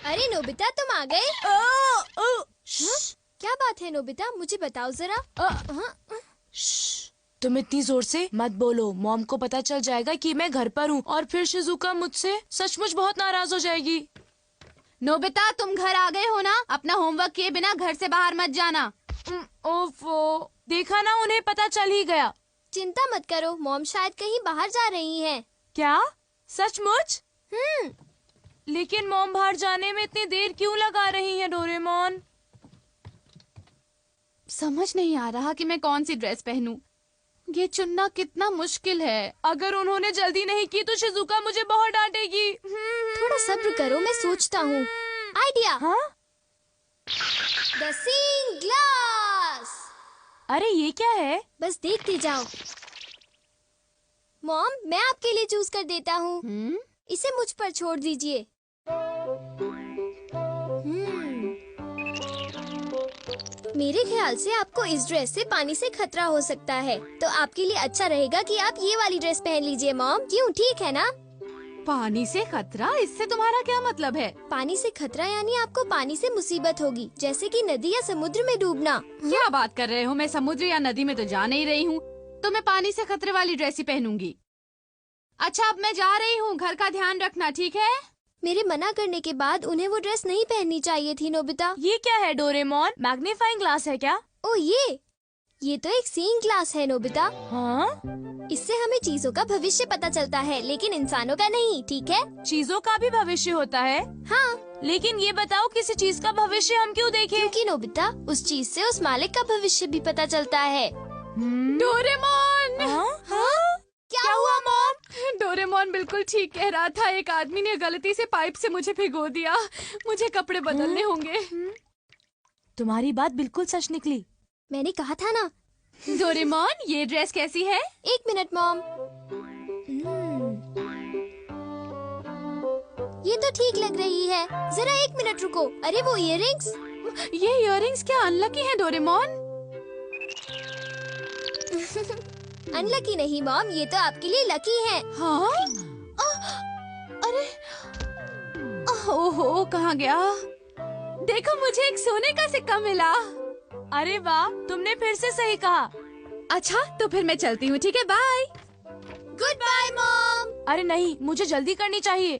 अरे नोबिता, तुम आ गए? हाँ? क्या बात है नोबिता, मुझे बताओ जरा। तुम इतनी जोर से मत बोलो, मॉम को पता चल जाएगा कि मैं घर पर हूँ और फिर शिजुका मुझसे सचमुच बहुत नाराज हो जाएगी। नोबिता, तुम घर आ गए हो ना? अपना होमवर्क किए बिना घर से बाहर मत जाना। ओफो, देखा ना, उन्हें पता चल ही गया। चिंता मत करो, मॉम शायद कहीं बाहर जा रही हैं। क्या? सचमुच? लेकिन मॉम बाहर जाने में इतनी देर क्यों लगा रही है डोरेमोन? समझ नहीं आ रहा कि मैं कौन सी ड्रेस पहनूं। ये चुनना कितना मुश्किल है। अगर उन्होंने जल्दी नहीं की तो शिजुका मुझे बहुत डांटेगी। थोड़ा सब्र करो, मैं सोचता हूँ। आइडिया। हाँ? The seeing glass. अरे ये क्या है? बस देखते जाओ। मॉम, मैं आपके लिए चूज कर देता हूँ। इसे मुझ पर छोड़ दीजिए। मेरे ख्याल से आपको इस ड्रेस से पानी से खतरा हो सकता है, तो आपके लिए अच्छा रहेगा कि आप ये वाली ड्रेस पहन लीजिए मॉम। क्यों, ठीक है ना? पानी से खतरा? इससे तुम्हारा क्या मतलब है? पानी से खतरा यानी आपको पानी से मुसीबत होगी, जैसे कि नदी या समुद्र में डूबना। क्या बात कर रहे हो? मैं समुद्र या नदी में तो जा नहीं रही हूँ, तो मैं पानी से खतरे वाली ड्रेस ही पहनूंगी। अच्छा, अब मैं जा रही हूँ, घर का ध्यान रखना, ठीक है? मेरे मना करने के बाद उन्हें वो ड्रेस नहीं पहननी चाहिए थी नोबिता। ये क्या है डोरेमोन? मैग्नीफाइंग ग्लास है क्या? ओ ये तो एक सीइंग ग्लास है नोबिता। हाँ? इससे हमें चीजों का भविष्य पता चलता है, लेकिन इंसानों का नहीं, ठीक है? चीजों का भी भविष्य होता है? हाँ। लेकिन ये बताओ, किसी चीज का भविष्य हम क्यों देखें? क्योंकि नोबिता, उस चीज से उस मालिक का भविष्य भी पता चलता है। डोरेमोन! हाँ? क्या हुआ मॉम? डोरेमोन बिल्कुल ठीक कह रहा था। एक आदमी ने गलती से पाइप से मुझे भिगो दिया। मुझे कपड़े बदलने होंगे। तुम्हारी बात बिल्कुल सच निकली। मैंने कहा था ना। डोरेमोन, ये ड्रेस कैसी है? एक मिनट मॉम। ये तो ठीक लग रही है। जरा एक मिनट रुको। अरे वो इयररिंग्स। ये इयररिंग्स क्या अनलकी हैं डोरेमोन? अनलकी नहीं मॉम, ये तो आपके लिए लकी है। हाँ? अरे ओहो, कहाँ गया? देखो, मुझे एक सोने का सिक्का मिला। अरे वाह, तुमने फिर से सही कहा। अच्छा, तो फिर मैं चलती हूँ, ठीक है? बाय। Goodbye mom. अरे नहीं, मुझे जल्दी करनी चाहिए।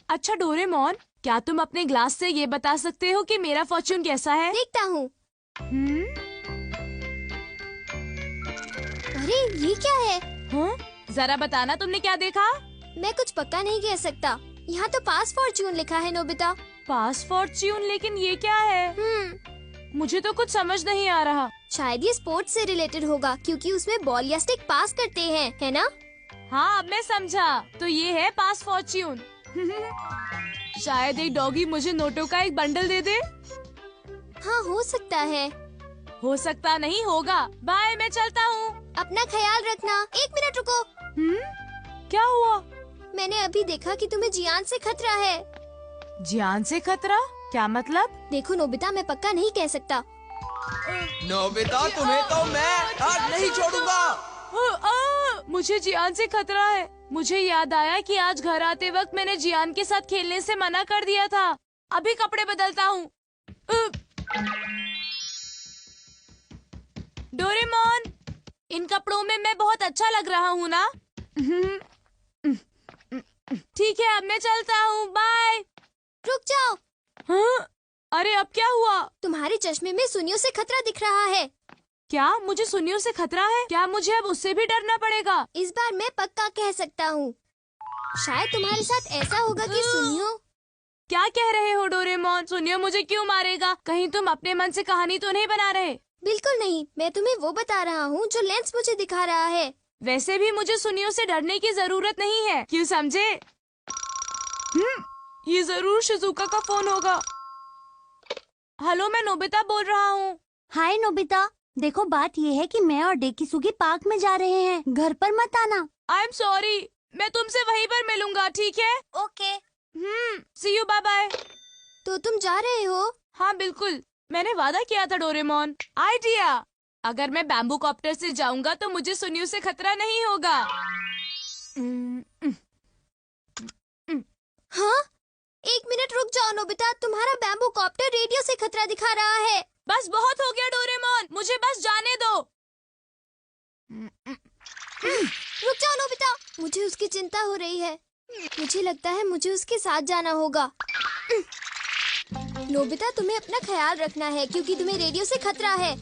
अच्छा डोरेमोन, क्या तुम अपने ग्लास से ये बता सकते हो कि मेरा फॉर्च्यून कैसा है? देखता हूँ। अरे ये क्या है? हाँ? जरा बताना, तुमने क्या देखा? मैं कुछ पक्का नहीं कह सकता। यहाँ तो पास फॉर्च्यून लिखा है नोबिता। पास फॉर्च्यून? लेकिन ये क्या है? मुझे तो कुछ समझ नहीं आ रहा। शायद ये स्पोर्ट्स से रिलेटेड होगा, क्योंकि उसमें बॉल या स्टिक पास करते हैं, है ना? हाँ, अब मैं समझा। तो ये है पास फॉर्च्यून। शायद एक डॉगी मुझे नोटों का एक बंडल दे दे। हाँ, हो सकता है। हो सकता नहीं, होगा। बाय, मैं चलता हूँ। अपना ख्याल रखना। एक मिनट रुको। क्या हुआ? मैंने अभी देखा कि तुम्हें जियान से खतरा है। जियान से खतरा? क्या मतलब? देखो नोबिता, मैं पक्का नहीं कह सकता। नोबिता, तुम्हें तो मैं आज नहीं छोड़ूंगा। मुझे जियान से खतरा है। मुझे याद आया कि आज घर आते वक्त मैंने जियान के साथ खेलने से मना कर दिया था। अभी कपड़े बदलता हूँ। डोरेमोन, इन कपड़ों में मैं बहुत अच्छा लग रहा हूँ ना? ठीक है, अब मैं चलता हूँ। बाय। रुक जाओ। हाँ? अरे अब क्या हुआ? तुम्हारे चश्मे में सुनियों से खतरा दिख रहा है। क्या मुझे सुनियों से खतरा है? क्या मुझे अब उससे भी डरना पड़ेगा? इस बार मैं पक्का कह सकता हूँ। शायद तुम्हारे साथ ऐसा होगा कि सुनियो। क्या कह रहे हो डोरेमोन? सुनियो मुझे क्यों मारेगा? कहीं तुम अपने मन से कहानी तो नहीं बना रहे? बिल्कुल नहीं, मैं तुम्हें वो बता रहा हूँ जो लेंस मुझे दिखा रहा है। वैसे भी मुझे सुनियों से डरने की जरूरत नहीं है, क्यों समझे? ये जरूर शिजुका का फोन होगा। हेलो, मैं नोबिता बोल रहा हूँ। हाय नोबिता, देखो बात ये है कि मैं और डेकिसुगी पार्क में जा रहे हैं। घर पर मत आना। आई एम सॉरी, मैं तुमसे वहीं पर मिलूंगा, ठीक है? Okay. See you, bye bye. तो तुम जा रहे हो? हाँ बिल्कुल, मैंने वादा किया था डोरेमोन। आइडिया, अगर मैं बैम्बू कॉप्टर से जाऊंगा तो मुझे सुनियों से खतरा नहीं होगा। हाँ, 1 मिनट रुक जाओ नोबिता, तुम्हारा बैम्बू कॉप्टर रेडियो से खतरा दिखा रहा है। बस बहुत हो गया डोरेमोन, मुझे बस जाने दो। रुक जाओ नोबिता, मुझे उसकी चिंता हो रही है। मुझे लगता है मुझे उसके साथ जाना होगा। नोबिता, तुम्हें अपना ख्याल रखना है क्योंकि तुम्हें रेडियो से खतरा है।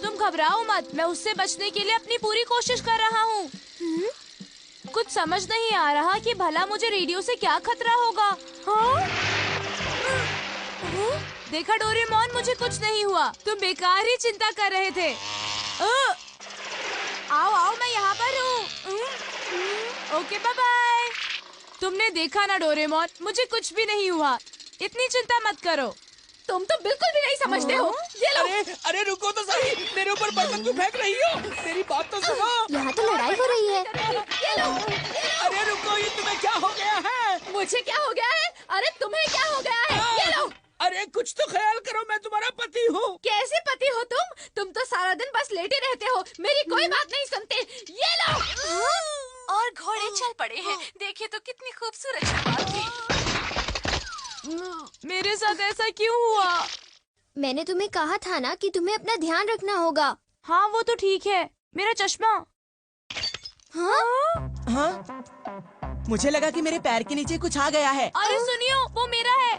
तुम घबराओ मत, मैं उससे बचने के लिए अपनी पूरी कोशिश कर रहा हूँ। कुछ समझ नहीं आ रहा कि भला मुझे रेडियो से क्या खतरा होगा। हाँ? देखा डोरेमोन, मुझे कुछ नहीं हुआ, तुम बेकार ही चिंता कर रहे थे। आओ आओ, मैं यहाँ पर हूँ। Okay, bye bye. तुमने देखा ना डोरेमोन, मुझे कुछ भी नहीं हुआ, इतनी चिंता मत करो। तुम तो बिल्कुल भी नहीं समझते हो। ये लो। अरे रुको तो सही, मेरे ऊपर बर्तन क्यों फेंक रही हो? मेरी बात तो सुनो। यहाँ तो लड़ाई हो रही है। ये लो। अरे रुको, ये तुम्हें क्या हो गया है? मुझे क्या हो गया है? अरे तुम्हें क्या हो गया है? ये लो। अरे कुछ तो ख्याल करो, मैं तुम्हारा पति हूँ। कैसे पति हो तुम? तुम तो सारा दिन बस लेटे रहते हो, मेरी कोई बात नहीं सुनते। ये लो। और घोड़े चल पड़े हैं। देखिए तो कितनी खूबसूरत शुरुआत थी। मेरे साथ ऐसा क्यों हुआ? मैंने तुम्हें कहा था ना कि तुम्हें अपना ध्यान रखना होगा। हाँ, वो तो ठीक है। मेरा चश्मा। हाँ? हाँ? मुझे लगा कि मेरे पैर के नीचे कुछ आ गया है। अरे सुनियो, वो मेरा है।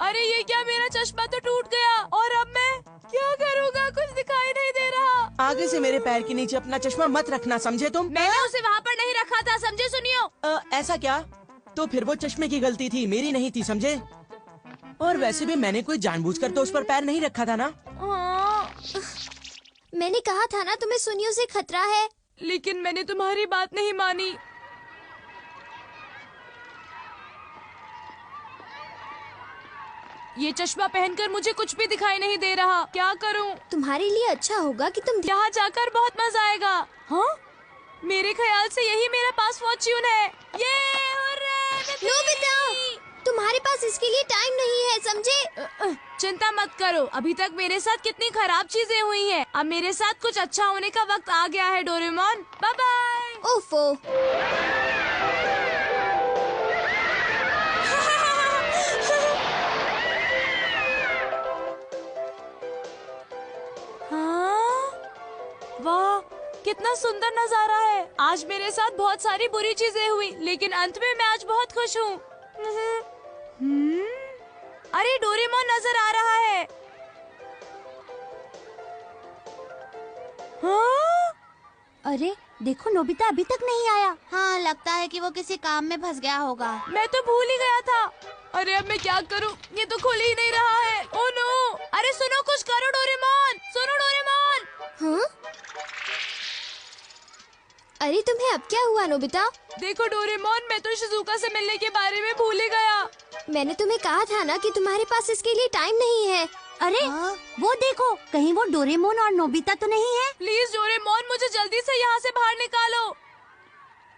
अरे ये क्या, मेरा चश्मा तो टूट गया और अब मैं क्या करूँगा? कुछ दिखाई नहीं दे रहा। आगे से मेरे पैर के नीचे अपना चश्मा मत रखना, समझे तुम? मैंने उसे वहाँ पर नहीं रखा था, समझे सुनियो? ऐसा क्या? तो फिर वो चश्मे की गलती थी, मेरी नहीं थी, समझे? और वैसे भी मैंने कोई जानबूझकर तो उस पर पैर नहीं रखा था ना। मैंने कहा था ना तुम्हें सुनियो से खतरा है। लेकिन मैंने तुम्हारी बात नहीं मानी। ये चश्मा पहनकर मुझे कुछ भी दिखाई नहीं दे रहा, क्या करूं? तुम्हारे लिए अच्छा होगा कि तुम यहाँ जाकर बहुत मजा आएगा। हाँ? मेरे ख्याल से यही मेरा पास फॉर्च्यून है। ये नोबिता, तुम्हारे पास इसके लिए टाइम नहीं है, समझे? चिंता मत करो, अभी तक मेरे साथ कितनी खराब चीजें हुई हैं। अब मेरे साथ कुछ अच्छा होने का वक्त आ गया है डोरेमोन। Bye bye. ओफो। हाँ? वाह, कितना सुंदर नजारा है। आज मेरे साथ बहुत सारी बुरी चीजें हुई, लेकिन अंत में मैं आज बहुत खुश हूँ। अरे डोरेमोन नजर आ रहा है। हाँ? अरे देखो, नोबिता अभी तक नहीं आया। हाँ, लगता है कि वो किसी काम में फंस गया होगा। मैं तो भूल ही गया था। अरे अब मैं क्या करूं? ये तो खुल ही नहीं रहा है। Oh no! अरे सुनो, कुछ करो डोरेमोन, सुनो डोरेमोन। हाँ? अरे तुम्हें अब क्या हुआ नोबिता? देखो डोरेमोन, मैं तो शिजुका से मिलने के बारे में भूल ही गया। मैंने तुम्हें कहा था ना कि तुम्हारे पास इसके लिए टाइम नहीं है। अरे वो देखो, कहीं वो डोरेमोन और नोबिता तो नहीं है? प्लीज डोरेमोन, मुझे जल्दी से यहाँ से बाहर निकालो।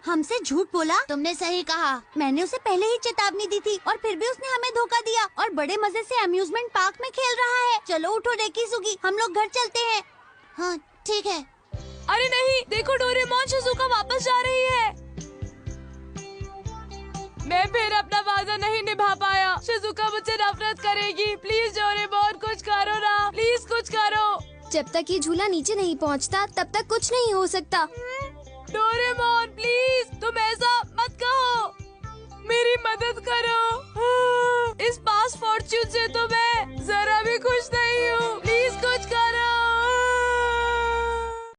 हमसे झूठ बोला? तुमने सही कहा, मैंने उसे पहले ही चेतावनी दी थी और फिर भी उसने हमें धोखा दिया और बड़े मजे से अम्यूजमेंट पार्क में खेल रहा है। चलो उठो डेकिसुगी, हम लोग घर चलते हैं। हाँ ठीक है। अरे नहीं, देखो डोरेमोन, शिजुका वापस जा रही है। मैं फिर अपना वादा नहीं निभा पाया। शिजुका मुझसे नफरत करेगी। प्लीज डोरेमोन, कुछ करो ना, प्लीज कुछ करो। जब तक ये झूला नीचे नहीं पहुंचता, तब तक कुछ नहीं हो सकता। डोरेमोन प्लीज, तुम ऐसा मत कहो, मेरी मदद करो। इस पास फॉर्च्यून से तो मैं जरा